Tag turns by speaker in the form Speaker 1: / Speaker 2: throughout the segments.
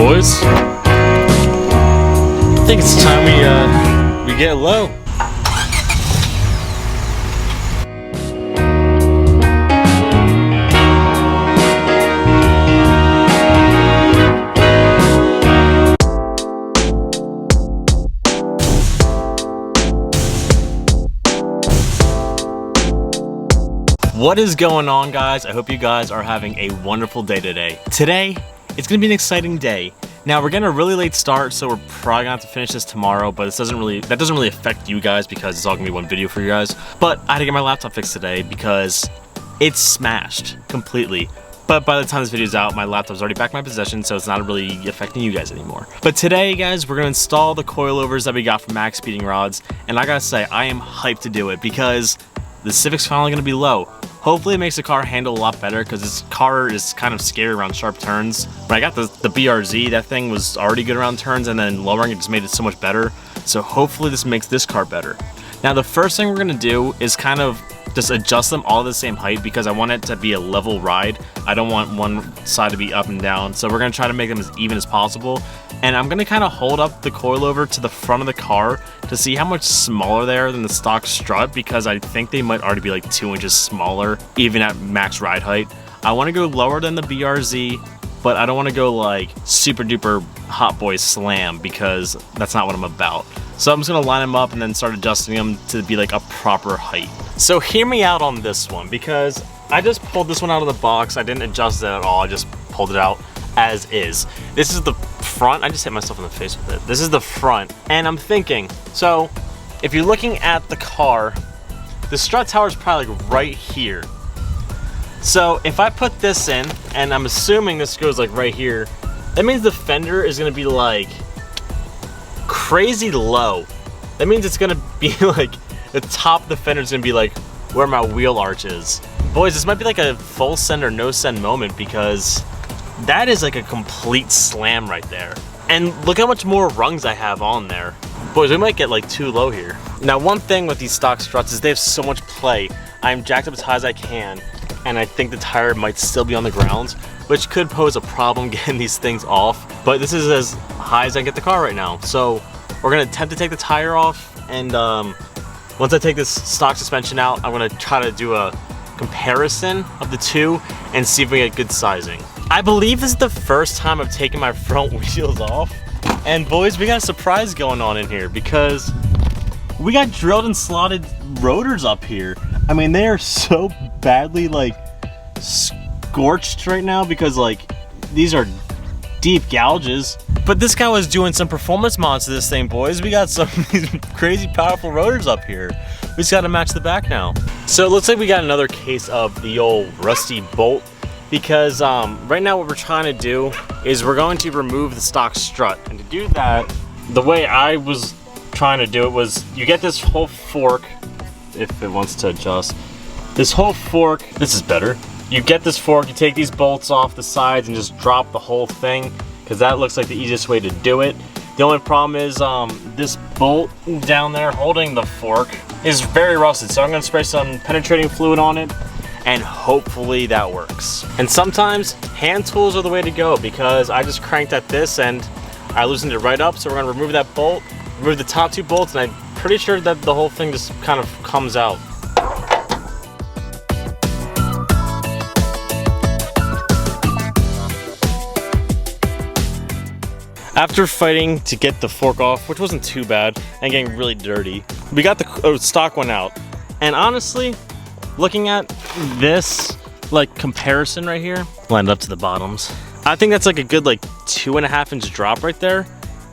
Speaker 1: boys. I think it's time we get low. What is going on, guys? I hope you guys are having a wonderful day today. Today, it's gonna be an exciting day. Now, we're getting a really late start, so we're probably gonna have to finish this tomorrow, but that doesn't really affect you guys because it's all gonna be one video for you guys. But I had to get my laptop fixed today because it's smashed completely. But by the time this video's out, my laptop's already back in my possession, so it's not really affecting you guys anymore. But today, guys, we're gonna install the coilovers that we got from MaxSpeedingRods, and I gotta say, I am hyped to do it because the Civic's finally gonna be low. Hopefully it makes the car handle a lot better because this car is kind of scary around sharp turns. When I got the BRZ, that thing was already good around turns, and then lowering it just made it so much better. So hopefully this makes this car better. Now the first thing we're gonna do is kind of just adjust them all to the same height because I want it to be a level ride. I don't want one side to be up and down. So we're gonna try to make them as even as possible. And I'm gonna kind of hold up the coilover to the front of the car to see how much smaller they are than the stock strut, because I think they might already be like 2 inches smaller, even at max ride height. I wanna go lower than the BRZ, but I don't wanna go like super duper hot boy slam because that's not what I'm about. So I'm just gonna line them up and then start adjusting them to be like a proper height. So hear me out on this one because I just pulled this one out of the box. I didn't adjust it at all, I just pulled it out as is. This is the front. I just hit myself in the face with it. This is the front, and I'm thinking, so if you're looking at the car, the strut tower is probably like right here. So if I put this in, and I'm assuming this goes like right here, that means the fender is gonna be like crazy low. That means it's gonna be like the top of the fender is gonna be like where my wheel arch is. Boys, this might be like a full send or no send moment because that is like a complete slam right there. And look how much more rungs I have on there. Boys, we might get like too low here. Now, one thing with these stock struts is they have so much play. I'm jacked up as high as I can, and I think the tire might still be on the ground, which could pose a problem getting these things off. But this is as high as I can get the car right now. So we're gonna attempt to take the tire off, and once I take this stock suspension out, I'm gonna try to do a comparison of the two and see if we get good sizing. I believe this is the first time I've taken my front wheels off, and boys, we got a surprise going on in here because we got drilled and slotted rotors up here. I mean, they are so badly like scorched right now because like these are deep gouges. But this guy was doing some performance mods to this thing, boys. We got some of these crazy powerful rotors up here. We just got to match the back now. So it looks like we got another case of the old rusty bolt, because right now what we're trying to do is we're going to remove the stock strut. And to do that, the way I was trying to do it was you get this whole fork, if it wants to adjust. This whole fork, this is better. You get this fork, you take these bolts off the sides and just drop the whole thing, because that looks like the easiest way to do it. The only problem is this bolt down there holding the fork is very rusted, so I'm gonna spray some penetrating fluid on it and hopefully that works. And sometimes hand tools are the way to go because I just cranked at this and I loosened it right up, so we're gonna remove that bolt, remove the top 2 bolts, and I'm pretty sure that the whole thing just kind of comes out. After fighting to get the fork off, which wasn't too bad, and getting really dirty, we got the stock one out. And honestly, looking at this like comparison right here, lined up to the bottoms, I think that's like a good like 2.5 inch drop right there.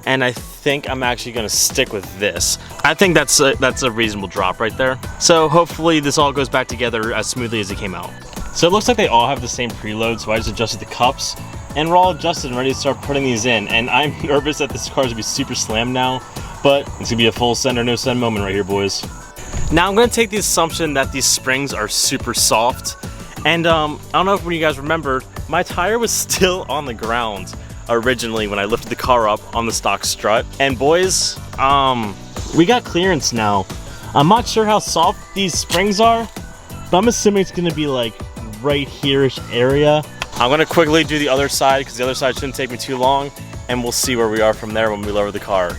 Speaker 1: And I think I'm actually gonna stick with this. I think that's a reasonable drop right there. So hopefully this all goes back together as smoothly as it came out. So it looks like they all have the same preload, so I just adjusted the cups, and we're all adjusted and ready to start putting these in. And I'm nervous that this car's gonna be super slammed now, but it's gonna be a full send or no send moment right here, boys. Now I'm gonna take the assumption that these springs are super soft, and I don't know if when you guys remember, my tire was still on the ground originally when I lifted the car up on the stock strut. And boys, we got clearance now. I'm not sure how soft these springs are, but I'm assuming it's gonna be like right here-ish area. I'm gonna quickly do the other side because the other side shouldn't take me too long. and we'll see where we are from there when we lower the car.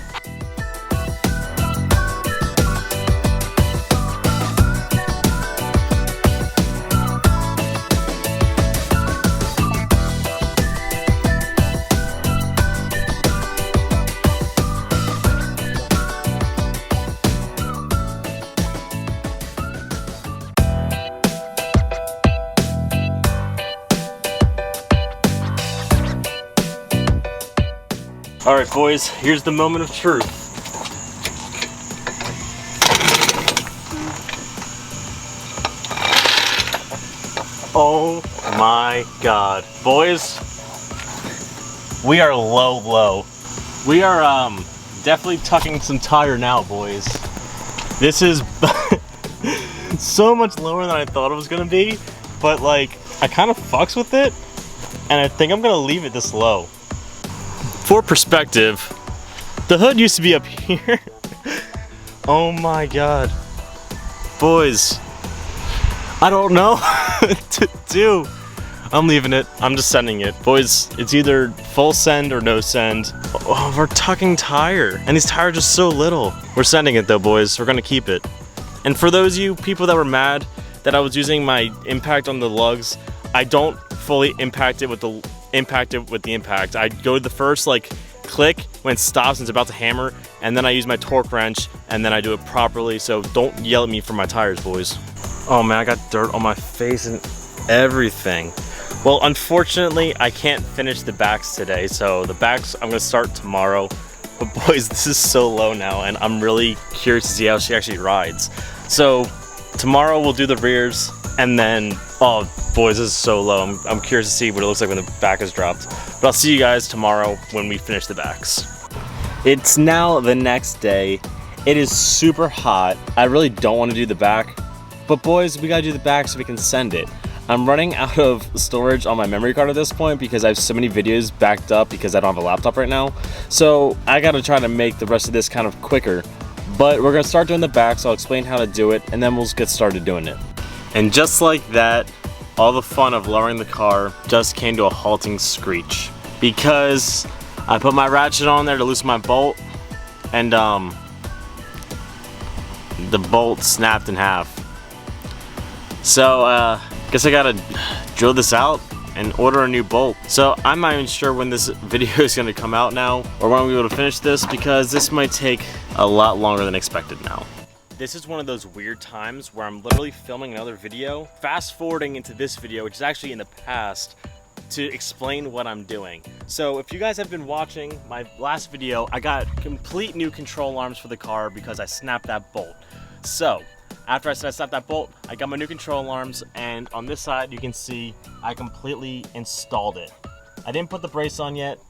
Speaker 1: All right, boys, here's the moment of truth. Oh my God. Boys, we are low. We are definitely tucking some tire now, boys. This is so much lower than I thought it was gonna be, but like, I kind of fucks with it, and I think I'm gonna leave it this low. For perspective, the hood used to be up here. Oh my God. Boys, I don't know what to do. I'm leaving it. I'm just sending it. Boys, it's either full send or no send. Oh, we're tucking tire, and these tires are so little. We're sending it though, boys. We're gonna keep it. And for those of you people that were mad that I was using my impact on the lugs, I don't fully impact it with the impact. I go to the first like click when it stops and it's about to hammer, and then I use my torque wrench, and then I do it properly. So don't yell at me for my tires, boys. Oh man, I got dirt on my face and everything. Well, unfortunately, I can't finish the backs today, so the backs I'm gonna start tomorrow. But boys, this is so low now, and I'm really curious to see how she actually rides. So tomorrow we'll do the rears, and then, oh boys, this is so low. I'm curious to see what it looks like when the back is dropped. But I'll see you guys tomorrow when we finish the backs. It's now the next day. It is super hot. I really don't want to do the back, but boys, we gotta do the back so we can send it. I'm running out of storage on my memory card at this point because I have so many videos backed up because I don't have a laptop right now. So I gotta try to make the rest of this kind of quicker. But we're gonna start doing the back, so I'll explain how to do it, and then we'll get started doing it. And just like that, all the fun of lowering the car just came to a halting screech because I put my ratchet on there to loosen my bolt, and the bolt snapped in half. So guess I gotta drill this out and order a new bolt. So I'm not even sure when this video is gonna come out now, or when I'll be able to finish this, because this might take a lot longer than expected now. This is one of those weird times where I'm literally filming another video, fast forwarding into this video, which is actually in the past, to explain what I'm doing. So if you guys have been watching my last video, I got complete new control arms for the car because I snapped that bolt. So after I snapped that bolt, I got my new control arms, and on this side you can see I completely installed it. I didn't put the brace on yet,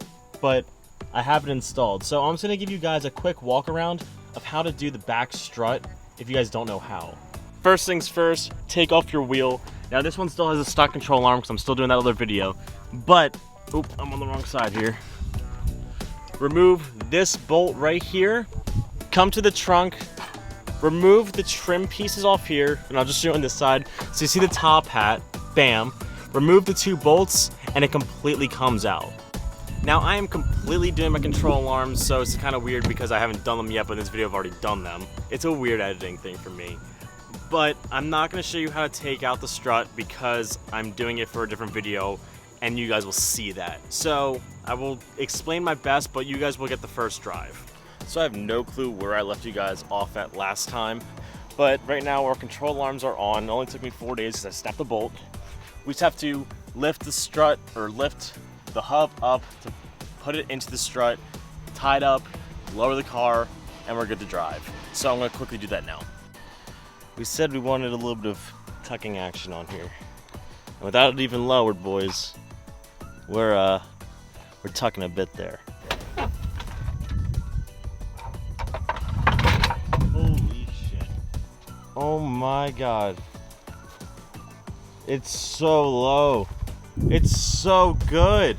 Speaker 1: but I have it installed. So I'm just gonna give you guys a quick walk around of how to do the back strut if you guys don't know how. First things first, take off your wheel. Now this one still has a stock control arm because I'm still doing that other video, but, oop, I'm on the wrong side here. Remove this bolt right here, come to the trunk, remove the trim pieces off here, and I'll just show you on this side. So you see the top hat, bam, remove the two bolts, and it completely comes out. Now I am completely doing my control arms, so it's kind of weird because I haven't done them yet, but in this video I've already done them. It's a weird editing thing for me. But I'm not going to show you how to take out the strut because I'm doing it for a different video, and you guys will see that. So I will explain my best, but you guys will get the first drive. So I have no clue where I left you guys off at last time, but right now our control arms are on. It only took me 4 days because I snapped the bolt. We just have to lift the strut, or lift the hub up to put it into the strut, tie it up, lower the car, and we're good to drive. So I'm going to quickly do that now. We said we wanted a little bit of tucking action on here, and without it even lowered, boys, we're tucking a bit there. Holy shit! Oh my God! It's so low. It's so good.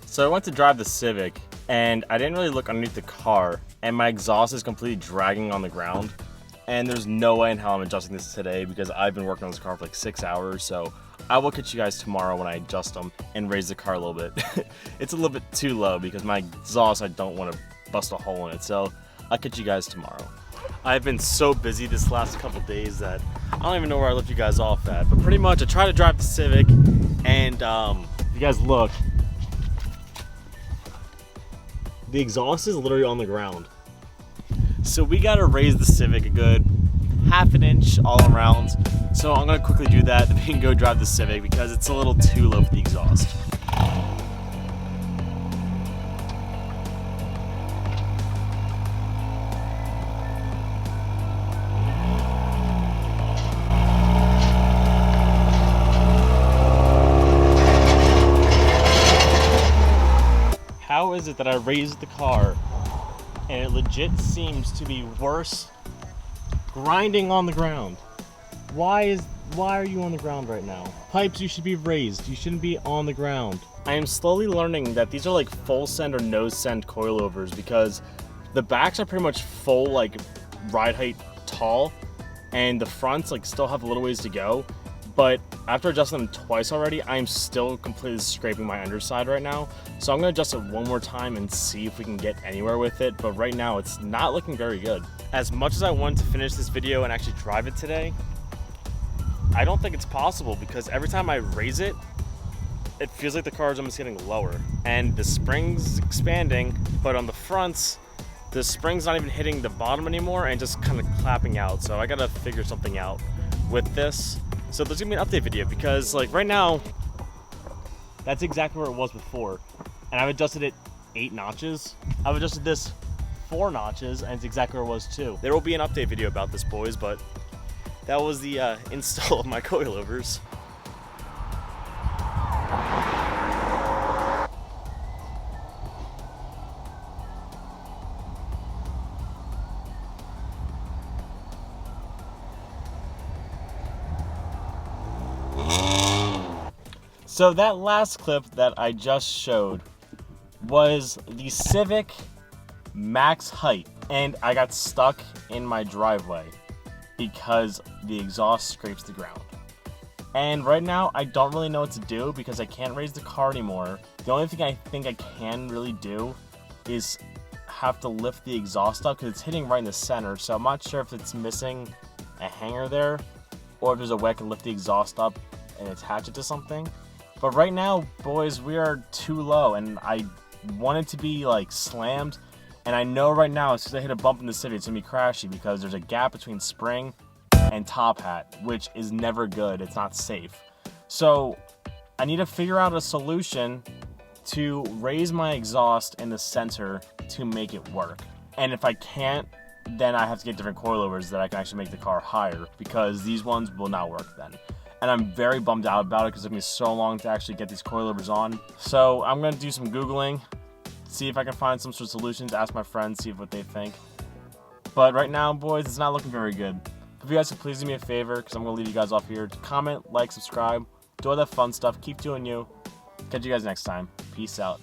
Speaker 1: So I went to drive the Civic, and I didn't really look underneath the car, and my exhaust is completely dragging on the ground. And there's no way in hell I'm adjusting this today because I've been working on this car for like 6 hours, so I will catch you guys tomorrow when I adjust them and raise the car a little bit. It's a little bit too low because my exhaust, I don't want to bust a hole in it. So I'll catch you guys tomorrow. I've been so busy this last couple days that I don't even know where I left you guys off at. But pretty much I try to drive the Civic, and if you guys look, the exhaust is literally on the ground. So we gotta raise the Civic a good half an inch all around. So I'm gonna quickly do that, then we can go drive the Civic because it's a little too low for the exhaust. How is it that I raised the car and it legit seems to be worse grinding on the ground? Why are you on the ground right now? Pipes, you should be raised. You shouldn't be on the ground. I am slowly learning that these are like full send or no send coilovers because the backs are pretty much full like ride height tall and the fronts like still have a little ways to go. But after adjusting them twice already, I'm still completely scraping my underside right now. So I'm gonna adjust it one more time and see if we can get anywhere with it. But right now it's not looking very good. As much as I wanted to finish this video and actually drive it today, I don't think it's possible because every time I raise it, it feels like the car is almost getting lower. And the spring's expanding, but on the fronts, the spring's not even hitting the bottom anymore and just kind of clapping out. So I gotta figure something out with this. So there's gonna be an update video because like right now, that's exactly where it was before. And I've adjusted it 8 notches. I've adjusted this 4 notches and it's exactly where it was too. There will be an update video about this, boys, but that was the install of my coilovers. So that last clip that I just showed was the Civic max height, and I got stuck in my driveway because the exhaust scrapes the ground. And right now I don't really know what to do because I can't raise the car anymore. The only thing I think I can really do is have to lift the exhaust up because it's hitting right in the center. So I'm not sure if it's missing a hanger there or if there's a way I can lift the exhaust up and attach it to something. But right now, boys, we are too low, and I want it to be like slammed. And I know right now, as soon as I hit a bump in the Civic, it's gonna be crashy because there's a gap between spring and top hat, which is never good. It's not safe. So I need to figure out a solution to raise my exhaust in the center to make it work. And if I can't, then I have to get different coilovers that I can actually make the car higher because these ones will not work then. And I'm very bummed out about it because it took me so long to actually get these coilovers on. So I'm gonna do some Googling, see if I can find some sort of solutions, ask my friends, see what they think. But right now, boys, it's not looking very good. If you guys could please do me a favor, because I'm gonna leave you guys off here, to comment, like, subscribe, do all that fun stuff, keep doing you. Catch you guys next time. Peace out.